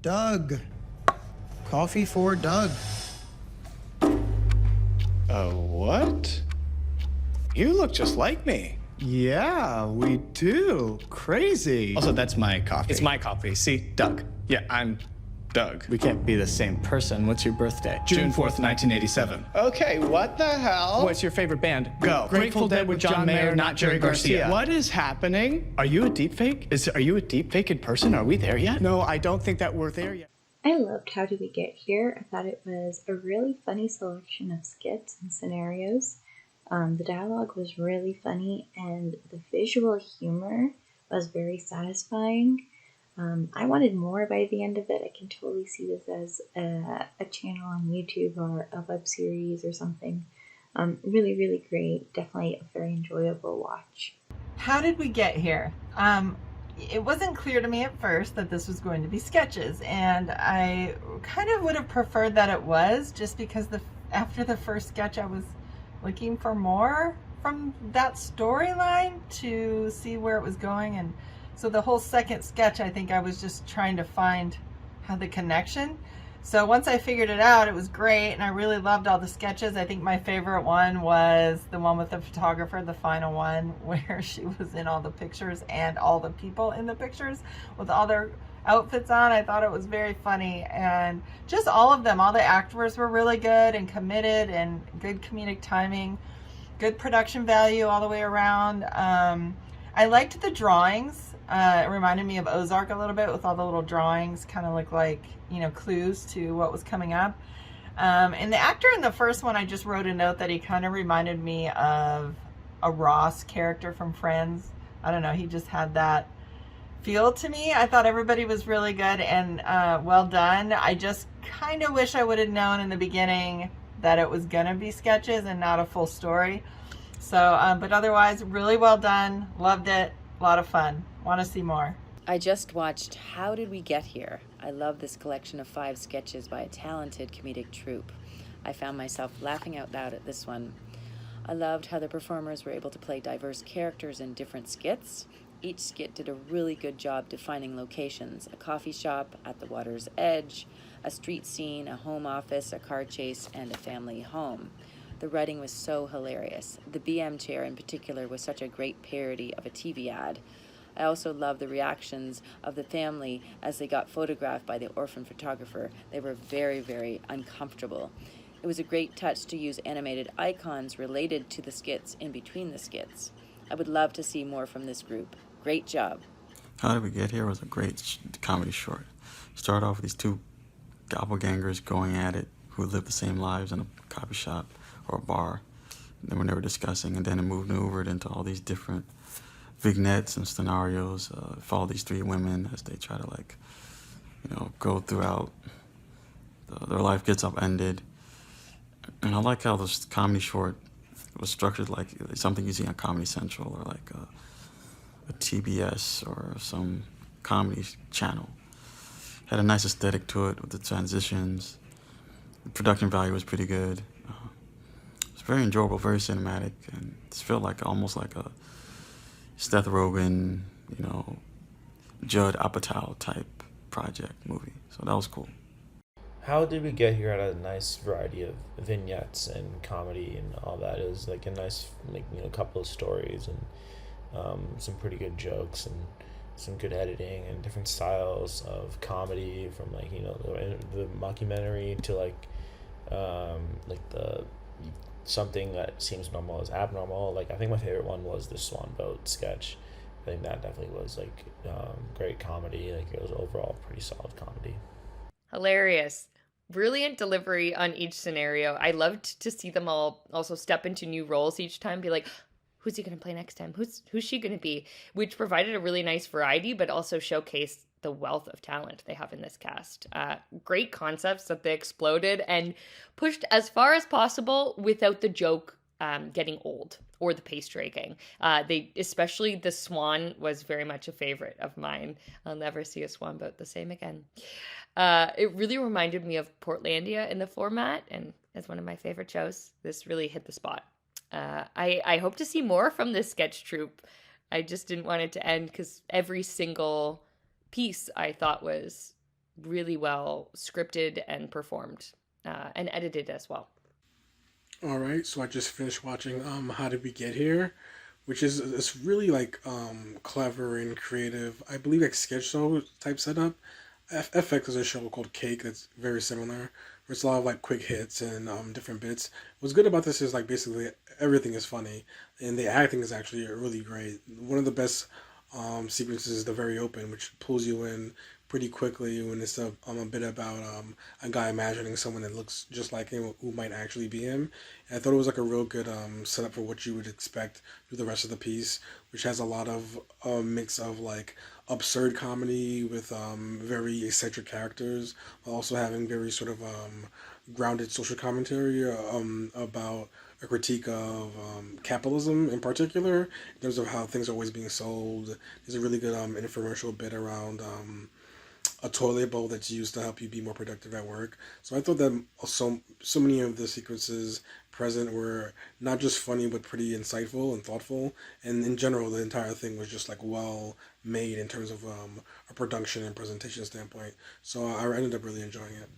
Doug. Coffee for Doug. What? You look just like me. Yeah, we do. Crazy. Also, that's my coffee. It's my coffee. See, Doug. Yeah, I'm Doug. We can't be the same person. What's your birthday? June 4th, 1987. Okay, what the hell? What's your favorite band? Go. Grateful Dead with John Mayer, not Jerry Garcia. What is happening? Are you a deepfake? Are you a deepfake in person? Are we there yet? No, I don't think that we're there yet. I loved How Did We Get Here? I thought it was a really funny selection of skits and scenarios. The dialogue was really funny and the visual humor was very satisfying. I wanted more by the end of it. I can totally see this as a channel on YouTube or a web series or something. Really, really great. Definitely a very enjoyable watch. How did we get here? It wasn't clear to me at first that this was going to be sketches, and I kind of would have preferred that it was, just because after the first sketch I was looking for more from that storyline to see where it was going, and so the whole second sketch I think I was just trying to find the connection. So once I figured it out, it was great, and I really loved all the sketches. I think my favorite one was the one with the photographer, the final one, where she was in all the pictures and all the people in the pictures with all their outfits on. I thought it was very funny, and just all of them, all the actors were really good and committed and good comedic timing, good production value all the way around. I liked the drawings. It reminded me of Ozark a little bit with all the little drawings, kind of look like, you know, clues to what was coming up. And the actor in the first one, I just wrote a note that he kind of reminded me of a Ross character from Friends. I don't know, he just had that feel to me. I thought everybody was really good and well done. I just kind of wish I would have known in the beginning that it was gonna be sketches and not a full story. So, but otherwise, really well done. Loved it. A lot of fun. Want to see more. I just watched How Did We Get Here? I love this collection of 5 sketches by a talented comedic troupe. I found myself laughing out loud at this one. I loved how the performers were able to play diverse characters in different skits. Each skit did a really good job defining locations: a coffee shop at the water's edge, a street scene, a home office, a car chase, and a family home. The writing was so hilarious. The BM chair in particular was such a great parody of a TV ad. I also love the reactions of the family as they got photographed by the orphan photographer. They were very, very uncomfortable. It was a great touch to use animated icons related to the skits in between the skits. I would love to see more from this group. Great job. How Did We Get Here was a great comedy short. Start off with these 2 doppelgangers going at it who lived the same lives in a coffee shop or a bar. And then when they were discussing, and then it maneuvered into all these different vignettes and scenarios, follow these 3 women as they try to, like, you know, go throughout. Their life gets upended. And I like how this comedy short was structured like something you see on Comedy Central or like a TBS or some comedy channel. Had a nice aesthetic to it with the transitions. The production value was pretty good. It's very enjoyable, very cinematic, and it felt like almost like a Seth Rogen, you know, Judd Apatow type project movie. So that was cool. How Did We Get Here had a nice variety of vignettes and comedy and all that. It was like a nice, like, you know, couple of stories and some pretty good jokes and some good editing and different styles of comedy, from, like, you know, the mockumentary to like the something that seems normal is abnormal. Like, I think my favorite one was the Swan Boat sketch. I think that definitely was like great comedy. Like, it was overall pretty solid comedy. Hilarious. Brilliant delivery on each scenario. I loved to see them all also step into new roles each time, be like, who's he going to play next time? Who's she going to be? Which provided a really nice variety, but also showcased the wealth of talent they have in this cast. Great concepts that they exploded and pushed as far as possible without the joke getting old or the pace dragging. Especially the swan was very much a favorite of mine. I'll never see a swan boat the same again. It really reminded me of Portlandia in the format, and as one of my favorite shows, this really hit the spot. I hope to see more from this sketch troupe. I just didn't want it to end because every single piece I thought was really well scripted and performed and edited as well. All right, so I just finished watching How Did We Get Here, which is it's really like clever and creative. I believe like sketch show type setup. FX is a show called Cake that's very similar. Where it's a lot of like quick hits and different bits. What's good about this is like basically everything is funny, and the acting is actually really great. One of the best sequences is the very open, which pulls you in pretty quickly when it's a bit about a guy imagining someone that looks just like him who might actually be him. And I thought it was like a real good setup for what you would expect through the rest of the piece, which has a lot of mix of like absurd comedy with very eccentric characters, while also having very sort of grounded social commentary about a critique of capitalism in particular, in terms of how things are always being sold. There's a really good infomercial bit around a toilet bowl that's used to help you be more productive at work. So I thought that so many of the sequences present were not just funny but pretty insightful and thoughtful. And in general, the entire thing was just like well made in terms of a production and presentation standpoint. So I ended up really enjoying it.